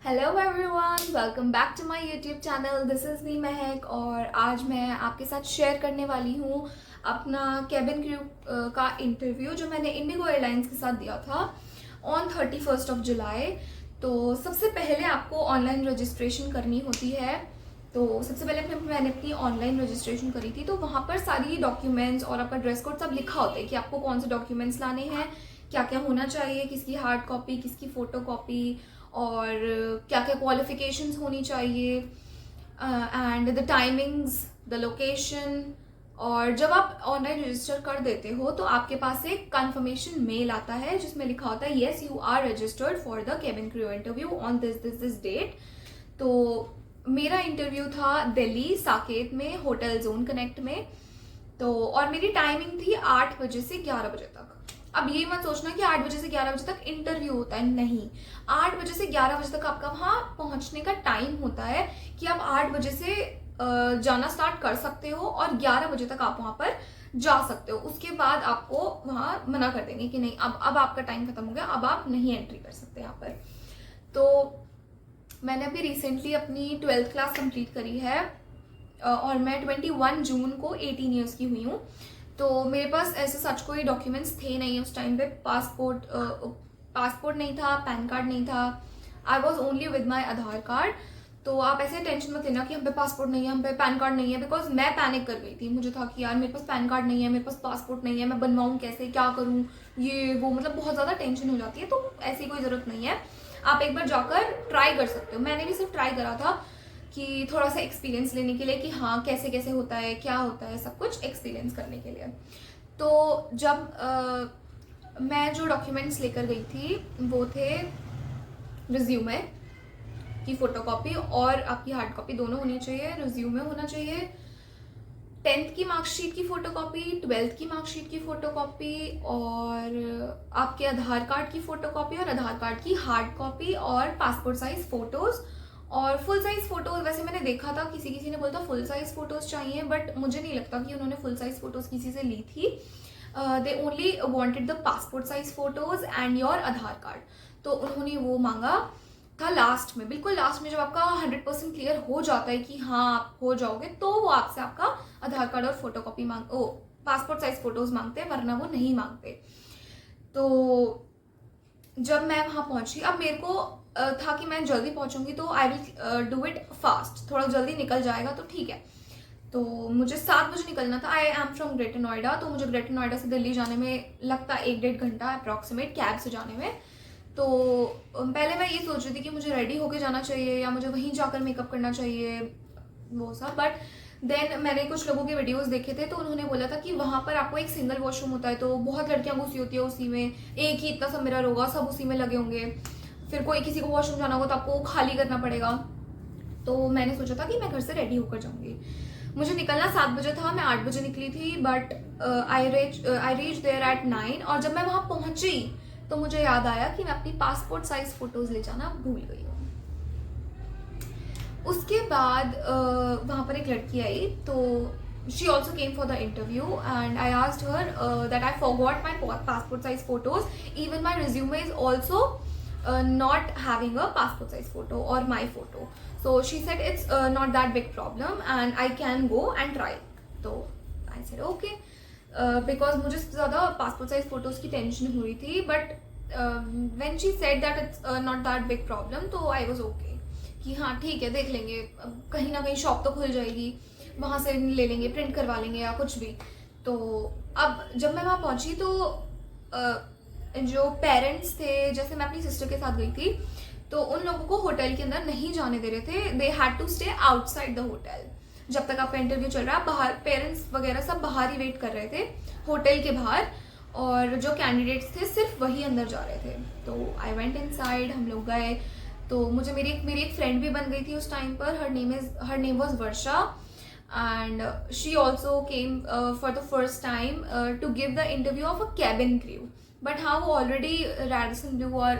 Hello everyone, welcome back to my YouTube channel. This is me Mehak और आज मैं आपके साथ शेयर करने वाली हूँ अपना कैबिन क्रू का इंटरव्यू जो मैंने इंडिगो एयरलाइंस के साथ दिया था ऑन 31st जुलाई। तो सबसे पहले आपको ऑनलाइन रजिस्ट्रेशन करनी होती है। तो सबसे पहले मैंने अपनी ऑनलाइन रजिस्ट्रेशन करी थी। तो वहाँ पर सारी डॉक्यूमेंट्स और आपका ड्रेस कोड सब लिखा होता है कि आपको कौन से डॉक्यूमेंट्स लाने हैं, क्या क्या होना चाहिए, किसकी हार्ड कॉपी, किसकी फ़ोटो कॉपी और क्या क्या क्वालिफिकेशंस होनी चाहिए and the timings, the location. और जब आप ऑनलाइन रजिस्टर कर देते हो तो आपके पास एक कंफर्मेशन मेल आता है जिसमें लिखा होता है yes you are registered for the cabin crew interview on this date. तो मेरा इंटरव्यू था दिल्ली साकेत में होटल जोन कनेक्ट में। तो और मेरी टाइमिंग थी 8 बजे से 11 बजे तक। अब ये मत सोचना कि 8 बजे से 11 बजे तक इंटरव्यू होता है, नहीं। 8 बजे से 11 बजे तक आपका वहाँ पहुँचने का टाइम होता है कि आप 8 बजे से जाना स्टार्ट कर सकते हो और 11 बजे तक आप वहाँ पर जा सकते हो। उसके बाद आपको वहाँ मना कर देंगे कि नहीं, अब आपका टाइम खत्म हो गया, अब आप नहीं एंट्री कर सकते यहाँ पर। तो मैंने अभी रिसेंटली अपनी 12th क्लास कंप्लीट करी है और मैं 21 जून को 18 ईयर्स की हुई हूँ। तो मेरे पास ऐसे सच कोई डॉक्यूमेंट्स थे नहीं उस टाइम पे। पासपोर्ट नहीं था, पैन कार्ड नहीं था। I was only with my Aadhaar card. तो आप ऐसे टेंशन मत लेना कि हम पे पासपोर्ट नहीं है, हम पे पैन कार्ड नहीं है, बिकॉज मैं पैनिक कर गई थी। मुझे था कि यार मेरे पास पैन कार्ड नहीं है, मेरे पास पासपोर्ट नहीं है, मैं बनवाऊँ कैसे, क्या करूँ, ये वो, मतलब बहुत ज़्यादा टेंशन हो जाती है। तो ऐसी कोई ज़रूरत नहीं है, आप एक बार जाकर ट्राई कर सकते हो। मैंने भी सिर्फ ट्राई करा था कि थोड़ा सा एक्सपीरियंस लेने के लिए कि हाँ कैसे कैसे होता है, क्या होता है, सब कुछ एक्सपीरियंस करने के लिए। तो जब मैं जो डॉक्यूमेंट्स लेकर गई थी वो थे रिज्यूमे की फ़ोटोकॉपी और आपकी हार्ड कॉपी दोनों होनी चाहिए। रिज्यूमे होना चाहिए, 10th की मार्कशीट की फ़ोटोकॉपी, 12th की मार्कशीट की फ़ोटोकॉपी और आपके आधार कार्ड की फ़ोटोकॉपी और आधार कार्ड की हार्ड कॉपी और पासपोर्ट साइज़ फ़ोटोज़ और फुल साइज़ फ़ोटोज़। वैसे मैंने देखा था किसी किसी ने बोला था फुल साइज़ फ़ोटोज़ चाहिए, बट मुझे नहीं लगता कि उन्होंने फुल साइज़ फ़ोटोज़ किसी से ली थी। They only wanted the passport size photos and your Aadhaar card. तो उन्होंने वो मांगा था लास्ट में, बिल्कुल लास्ट में, जब आपका 100% क्लियर हो जाता है कि हाँ आप हो जाओगे, तो वो आपसे आपका आधार कार्ड और फोटोकॉपी पासपोर्ट साइज फोटोज मांगते हैं, वरना वो नहीं मांगते। तो जब मैं वहाँ पहुंची, अब मेरे को था कि मैं जल्दी पहुंचूंगी तो I will do it fast, थोड़ा जल्दी निकल जाएगा तो ठीक है। तो मुझे 7 बजे निकलना था। I am from greater Noida, तो मुझे ग्रेटर नोएडा से दिल्ली जाने में लगता है 1-1.5 घंटा अप्रॉक्सीमेट कैब से जाने में। तो पहले मैं ये सोच रही थी कि मुझे रेडी होके जाना चाहिए या मुझे वहीं जाकर मेकअप करना चाहिए, वो सब। बट देन मैंने कुछ लोगों के वीडियोस देखे थे तो उन्होंने बोला था कि वहाँ पर आपको एक सिंगल वॉशरूम होता है, तो बहुत लड़कियाँ घुसी होती है उसी में, एक ही इतना सा मिरर होगा, सब उसी में लगे होंगे, फिर कोई किसी को वॉशरूम जाना होगा तो आपको खाली करना पड़ेगा। तो मैंने सोचा था कि मैं घर से रेडी होकर जाऊँगी। मुझे निकलना 7 बजे था, मैं 8 बजे निकली थी, but I reach there at 9। और जब मैं वहाँ पहुँची तो मुझे याद आया कि मैं अपनी पासपोर्ट साइज फोटोज ले जाना भूल गई हूँ। उसके बाद वहाँ पर एक लड़की आई, तो she also came for the interview and I asked her that I forgot my passport size photos. Even my resume is also not having a passport size photo or my photo. So she said it's not that big problem and I can go and try. तो I said okay. Because मुझे सबसे ज़्यादा passport size photos की tension हुई थी, but when she said that it's not that big problem, तो I was okay कि हाँ ठीक है, देख लेंगे, कहीं ना कहीं शॉप तो खुल जाएगी, वहाँ से ले लेंगे, प्रिंट करवा लेंगे या कुछ भी। तो अब जब मैं वहाँ पहुँची तो जो पेरेंट्स थे, जैसे मैं अपनी सिस्टर के साथ गई थी, तो उन लोगों को होटल के अंदर नहीं जाने दे रहे थे। They had to stay outside the hotel. जब तक आपका इंटरव्यू चल रहा है, बाहर पेरेंट्स वगैरह सब बाहर ही वेट कर रहे थे होटल के बाहर, और जो कैंडिडेट्स थे सिर्फ वही अंदर जा रहे थे। तो आई वेंट इनसाइड, हम लोग गए। तो मुझे मेरी एक फ्रेंड भी बन गई थी उस टाइम पर। Her name was Varsha and she also came for the first time to give the interview of a cabin crew. But हाँ, वो ऑलरेडी रैडिसन ब्लू और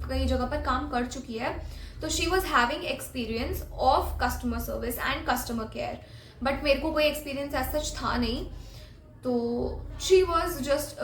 कई जगह पर काम कर चुकी है, तो she was having experience of customer service and customer care. But मेरे को कोई एक्सपीरियंस ऐसा सच था नहीं। तो शी वॉज जस्ट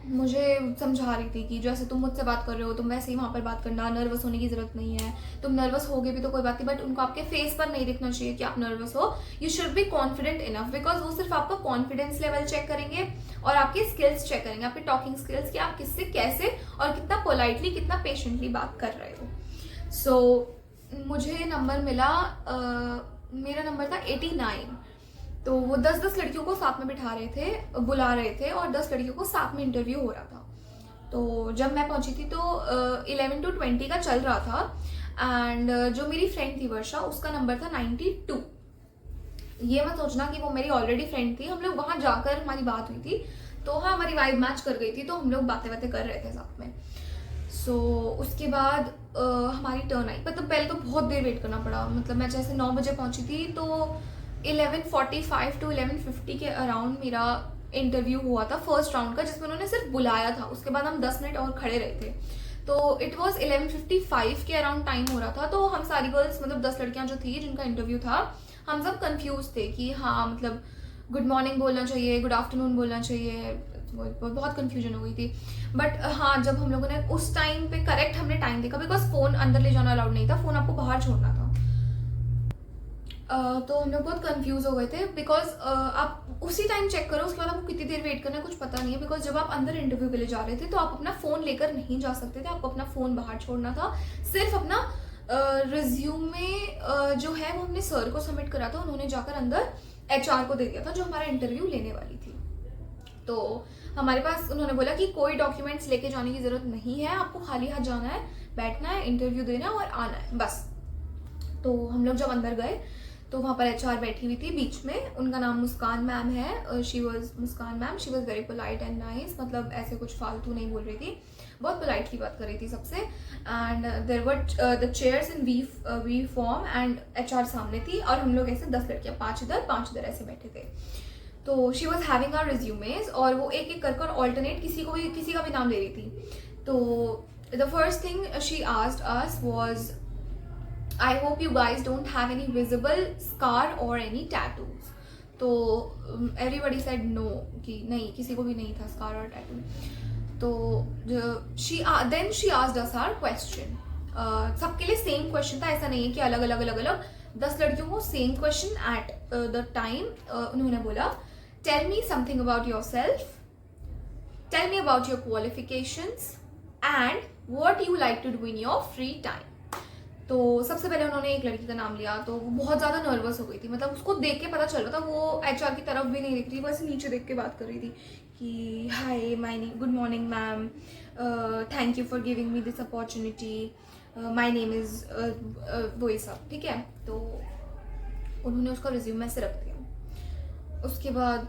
मुझे समझा रही थी कि जैसे तुम मुझसे बात कर रहे हो तुम वैसे ही वहाँ पर बात करना, नर्वस होने की ज़रूरत नहीं है, तुम नर्वस होगे भी तो कोई बात नहीं, बट उनको आपके फेस पर नहीं दिखना चाहिए कि आप नर्वस हो। You should be confident enough, because वो सिर्फ आपका कॉन्फिडेंस लेवल चेक करेंगे और आपके स्किल्स चेक करेंगे, आपके टॉकिंग स्किल्स, कि आप किससे कैसे और कितना पोलाइटली कितना पेशेंटली बात कर रहे हो। सो मुझे नंबर मिला, मेरा नंबर था 89। तो वो 10-10 लड़कियों को साथ में बिठा रहे थे, बुला रहे थे, और 10 लड़कियों को साथ में इंटरव्यू हो रहा था। तो जब मैं पहुंची थी तो 11 to 20 का चल रहा था, एंड जो मेरी फ्रेंड थी वर्षा, उसका नंबर था 92। ये मत सोचना कि वो मेरी ऑलरेडी फ्रेंड थी, हम लोग वहां जाकर हमारी बात हुई थी, तो हाँ हमारी वाइब मैच कर गई थी, तो हम लोग बातें बातें कर रहे थे साथ में। सो उसके बाद हमारी टर्न आई, मतलब पहले तो बहुत देर वेट करना पड़ा, मतलब मैं जैसे 9 बजे पहुंची थी तो 11:45 to 11:50 के अराउंड मेरा इंटरव्यू हुआ था फर्स्ट राउंड का, जिसमें उन्होंने सिर्फ बुलाया था, उसके बाद हम 10 मिनट और खड़े रहे थे। तो इट वॉज 11:55 के अराउंड टाइम हो रहा था, तो हम सारी गर्ल्स, मतलब 10 लड़कियां जो थी जिनका इंटरव्यू था, हम सब कंफ्यूज थे कि हाँ मतलब गुड मॉर्निंग बोलना चाहिए, गुड आफ्टरनून बोलना चाहिए, बहुत कंफ्यूजन हो गई थी। बट हाँ जब हम लोगों ने उस टाइम पे करेक्ट हमने टाइम देखा, बिकॉज फोन अंदर ले जाना अलाउड नहीं था, फोन आपको बाहर छोड़ना था। तो हम लोग बहुत कंफ्यूज हो गए थे, बिकॉज आप उसी टाइम चेक करो, उसके बाद आपको कितनी देर वेट करना है कुछ पता नहीं है, बिकॉज जब आप अंदर इंटरव्यू के लिए जा रहे थे तो आप अपना फ़ोन लेकर नहीं जा सकते थे, आपको अपना फ़ोन बाहर छोड़ना था, सिर्फ अपना रिज्यूमे जो है वो हमने सर को सबमिट करा था, उन्होंने जाकर अंदर HR को दे दिया था जो हमारा इंटरव्यू लेने वाली थी। तो हमारे पास उन्होंने बोला कि कोई डॉक्यूमेंट्स लेके जाने की ज़रूरत नहीं है, आपको खाली हाथ जाना है, बैठना है, इंटरव्यू देना है और आना है, बस। तो हम लोग जब अंदर गए तो वहाँ पर HR बैठी हुई थी बीच में, उनका नाम मुस्कान मैम है, she was Muskan ma'am, she was very polite and nice, मतलब ऐसे कुछ फालतू नहीं बोल रही थी, बहुत पोलाइटली बात कर रही थी सबसे। And there were the chairs in V form and HR सामने थी, और हम लोग ऐसे 10 लड़कियाँ, 5 इधर 5 इधर ऐसे बैठे थे। तो she was having our resumes, और वो एक एक कर ऑल्टरनेट किसी का भी नाम ले रही थी। तो the first thing she asked us was, I hope you guys don't have any visible scar or any tattoos. तो everybody said no, कि नहीं, किसी को भी नहीं था scar और tattoo. तो then she asked us our question. सबके लिए सेम क्वेश्चन था, ऐसा नहीं है कि अलग अलग 10 लड़कियों को same question at the time. उन्होंने बोला, tell me something about yourself, tell me about your qualifications and what you like to do in your free time. तो सबसे पहले उन्होंने एक लड़की का नाम लिया, तो वो बहुत ज़्यादा नर्वस हो गई थी, मतलब उसको देख के पता चल रहा था, वो HR की तरफ भी नहीं देख रही, बस नीचे देख के बात कर रही थी कि hi my name, good morning ma'am, thank you for giving me this opportunity, my name is वो ये सब, ठीक है। तो उन्होंने उसका रिज्यूमे से रख दिया। उसके बाद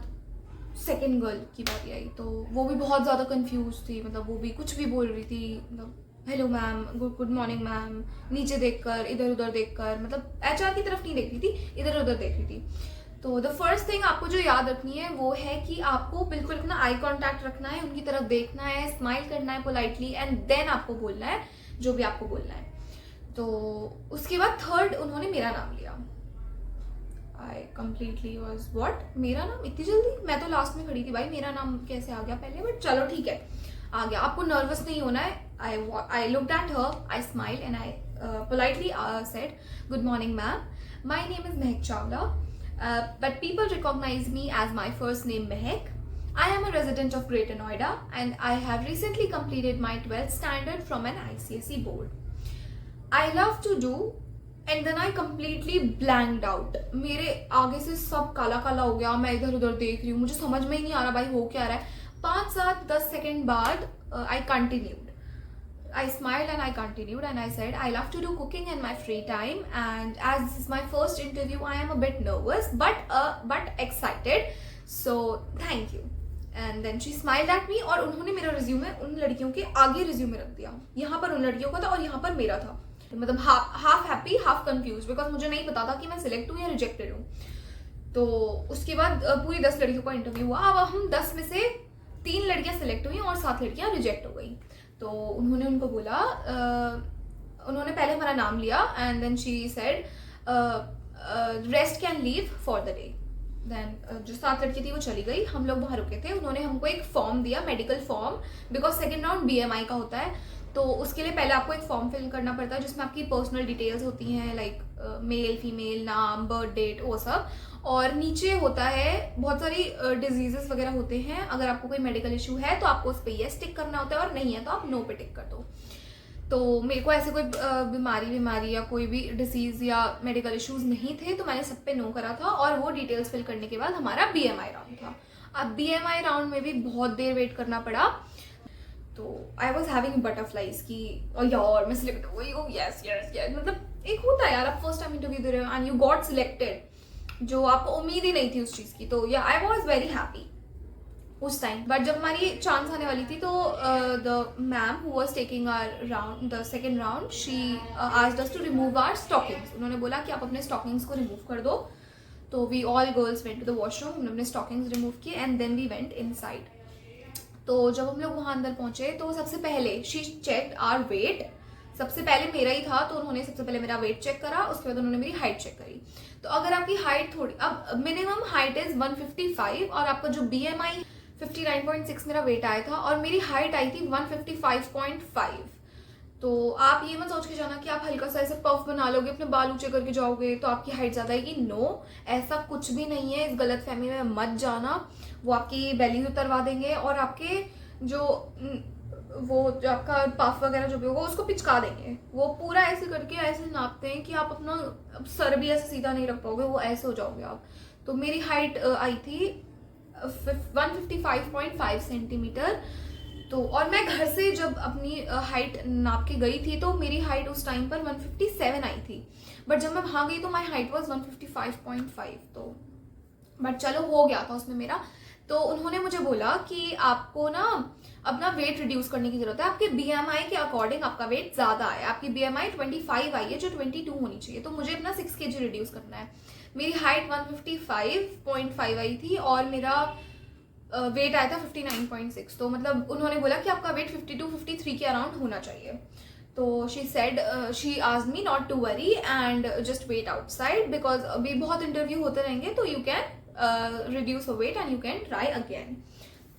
सेकेंड गर्ल की बारी आई, तो वो भी बहुत ज़्यादा कन्फ्यूज थी, मतलब वो भी कुछ भी बोल रही थी, मतलब hello ma'am, good morning ma'am, नीचे देखकर, इधर उधर देखकर, मतलब HR की तरफ नहीं देख रही थी, इधर उधर देख रही थी। तो द फर्स्ट थिंग आपको जो याद रखनी है वो है कि आपको बिल्कुल अपना आई कॉन्टैक्ट रखना है, उनकी तरफ देखना है, स्माइल करना है पोलाइटली, एंड देन आपको बोलना है जो भी आपको बोलना है। तो उसके बाद थर्ड उन्होंने मेरा नाम लिया। आई कम्प्लीटली वॉज व्हाट, मेरा नाम इतनी जल्दी, मैं तो लास्ट में खड़ी थी भाई, मेरा नाम कैसे आ गया पहले, बट चलो ठीक है आ गया, आपको नर्वस नहीं होना है। I looked at her, I smiled and I politely said, good morning ma'am, my name is Mehak Chawla, but people recognize me as my first name Mehak. I am a resident of Greater Noida and I have recently completed my 12th standard from an ICSE board. I love to do, and then I completely blanked out. मेरे आगे से सब काला काला हो गया, मैं इधर उधर देख रही हूँ, मुझे समझ में ही नहीं आ रहा भाई हो क्या रहा है। 5-7-10 सेकेंड बाद I continued. I smiled and I continued and I said, I love to do cooking in my free time, and as this is my first interview, I am a bit nervous but excited. So thank you. And then she smiled at me, और उन्होंने मेरा resume उन लड़कियों के आगे resume रख दिया, यहाँ पर उन लड़कियों का था और यहाँ पर मेरा था। तो मतलब half happy half confuse, because मुझे नहीं पता था कि मैं सिलेक्ट हूँ या रिजेक्टेड हूँ। तो उसके बाद पूरी 10 लड़कियों का इंटरव्यू हुआ। अब हम 10 में से 3 लड़कियां सिलेक्ट हुई और 7 लड़कियां रिजेक्ट हो गई। तो उन्होंने उनको बोला, उन्होंने पहले हमारा नाम लिया and then she said rest can leave for the day. Then जो 7 लड़की थी वो चली गई, हम लोग वहाँ रुके थे। उन्होंने हमको एक फॉर्म दिया, medical form, because second round BMI का होता है। तो उसके लिए पहले आपको एक फॉर्म फिल करना पड़ता है जिसमें आपकी पर्सनल डिटेल्स होती हैं, लाइक मेल फीमेल, नाम, बर्थ डेट, वो सब। और नीचे होता है बहुत सारी डिजीजेस वगैरह होते हैं। अगर आपको कोई मेडिकल इशू है तो आपको उस पर येस टिक करना होता है, और नहीं है तो आप नो पे टिक कर दो। तो मेरे को ऐसे कोई बीमारी या कोई भी डिसीज या मेडिकल इश्यूज नहीं थे, तो मैंने सब पे नो करा था। और वो डिटेल्स फिल करने के बाद हमारा BMI राउंड था। अब BMI राउंड में भी बहुत देर वेट करना पड़ा। तो आई वॉज हैविंग बटरफ्लाइज की यार मैं सिलेक्ट हो गई, ओ यस यस यस। मतलब एक होता है यार, आप फर्स्ट टाइम इंटरव्यू दे रहे हो एंड यू गॉट सिलेक्टेड, जो आपको उम्मीद ही नहीं थी उस चीज़ की। तो या आई वॉज वेरी हैप्पी उस टाइम। बट जब हमारी चांस आने वाली थी तो the ma'am who was taking our round, the second round, she asked us to remove our stockings. उन्होंने बोला कि आप अपने स्टॉकिंग्स को रिमूव कर दो। तो we all girls went to the washroom, हमने अपने स्टॉकिंग्स रिमूव किए and then we went inside. तो जब हम लोग वहाँ अंदर पहुंचे तो सबसे पहले शी चेक्ड आवर वेट। सबसे पहले मेरा ही था, तो उन्होंने सबसे पहले मेरा वेट चेक करा, उसके बाद उन्होंने मेरी हाइट चेक करी। तो अगर आपकी हाइट थोड़ी, अब मिनिमम हाइट इज 155 और आपका जो BMI 59.6 मेरा वेट आया था, और मेरी हाइट आई थी 155.5। तो आप ये मत सोच के जाना कि आप हल्का सा ऐसे पफ बना लोगे, अपने बाल ऊंचे करके जाओगे तो आपकी हाइट ज्यादा आएगी। नो, ऐसा कुछ भी नहीं है। इस गलत फहमी में मत जाना। वो आपकी बेली उतरवा देंगे और आपके जो जो आपका पफ वगैरह जो भी होगा उसको पिचका देंगे। वो पूरा ऐसे करके ऐसे नापते हैं कि आप अपना सर भी ऐसे सीधा नहीं रख पाओगे, वो ऐसे हो जाओगे आप। तो मेरी हाइट आई थी 155.5 सेंटीमीटर। तो और मैं घर से जब अपनी हाइट नाप के गई थी तो मेरी हाइट उस टाइम पर 157 आई थी। बट जब मैं वहां गई तो माई हाइट वॉज 155.5। तो बट चलो हो गया था उसमें मेरा। तो उन्होंने मुझे बोला कि आपको ना अपना वेट रिड्यूस करने की जरूरत है। आपके BMI के अकॉर्डिंग आपका वेट ज्यादा है। आपकी BMI 25 आई है जो 22 होनी चाहिए। तो मुझे अपना 6 kg रिड्यूस करना है। मेरी हाइट 155.5 आई थी और मेरा वेट आया था 59.6। तो मतलब उन्होंने बोला कि आपका वेट 52-53 के अराउंड होना चाहिए। तो she said, she asked me not to worry and just wait outside, because अभी बहुत इंटरव्यू होते रहेंगे तो you can reduce your weight and you can try again.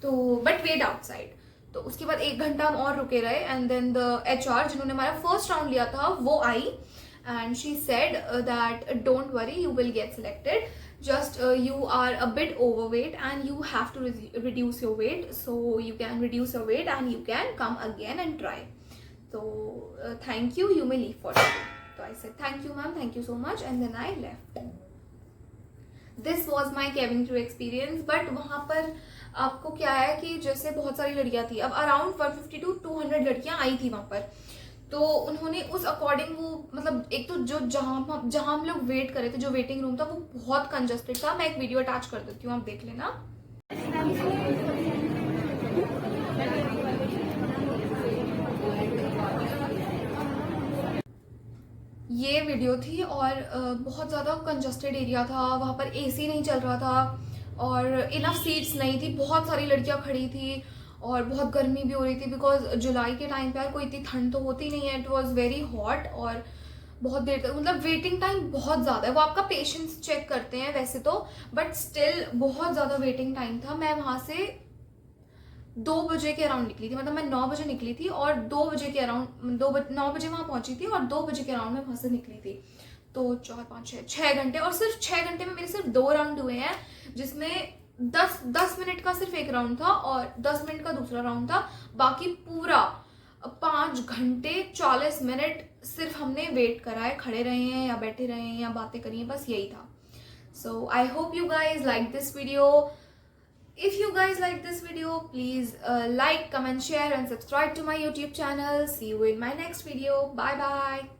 तो बट वेट आउटसाइड। तो उसके बाद 1 घंटा हम और रुके रहे एंड देन द HR जिन्होंने हमारा फर्स्ट राउंड लिया था वो आई and she said that don't worry, you will get selected, just you are a bit overweight and you have to reduce your weight, so you can reduce your weight and you can come again and try. So thank you, you may leave for today. So I said thank you ma'am, thank you so much, and then I left. This was my cabin crew experience. but वहाँ पर आपको क्या है कि जैसे बहुत सारी लड़कियां थी, अब अराउंड 150 to 200 लड़कियां आई थी वहाँ पर। तो उन्होंने उस अकॉर्डिंग वो मतलब एक तो जो जहां हम लोग वेट कर रहे थे, जो वेटिंग रूम था वो बहुत कंजस्टेड था। मैं एक वीडियो अटैच कर देती हूँ, आप देख लेना। ये वीडियो थी और बहुत ज़्यादा कंजस्टेड एरिया था। वहाँ पर AC नहीं चल रहा था और इनफ सीट्स नहीं थी। बहुत सारी लड़कियाँ खड़ी थी और बहुत गर्मी भी हो रही थी, बिकॉज जुलाई के टाइम पे यार कोई इतनी ठंड तो होती नहीं है। इट वॉज वेरी हॉट और बहुत देर तक मतलब वेटिंग टाइम बहुत ज़्यादा है। वो आपका पेशेंस चेक करते हैं वैसे तो, बट स्टिल बहुत ज़्यादा वेटिंग टाइम था। मैं वहाँ से 2 बजे के अराउंड निकली थी, मतलब मैं 9 बजे निकली थी और 2 बजे के अराउंड 9 बजे वहाँ पहुंची थी और 2 बजे के अराउंड में वहाँ से निकली थी। तो 4 5 6 घंटे, और सिर्फ 6 घंटे में मेरे सिर्फ 2 राउंड हुए हैं, जिसमें 10 मिनट का सिर्फ एक राउंड था और 10 मिनट का दूसरा राउंड था। बाकी पूरा 5 घंटे 40 मिनट सिर्फ हमने वेट करा है, खड़े रहे हैं या बैठे रहे हैं या बातें करी हैं, बस यही था। So I hope you guys like this video. If you guys like this video, please like, comment, share and subscribe to my YouTube channel. See you in my next video. Bye bye.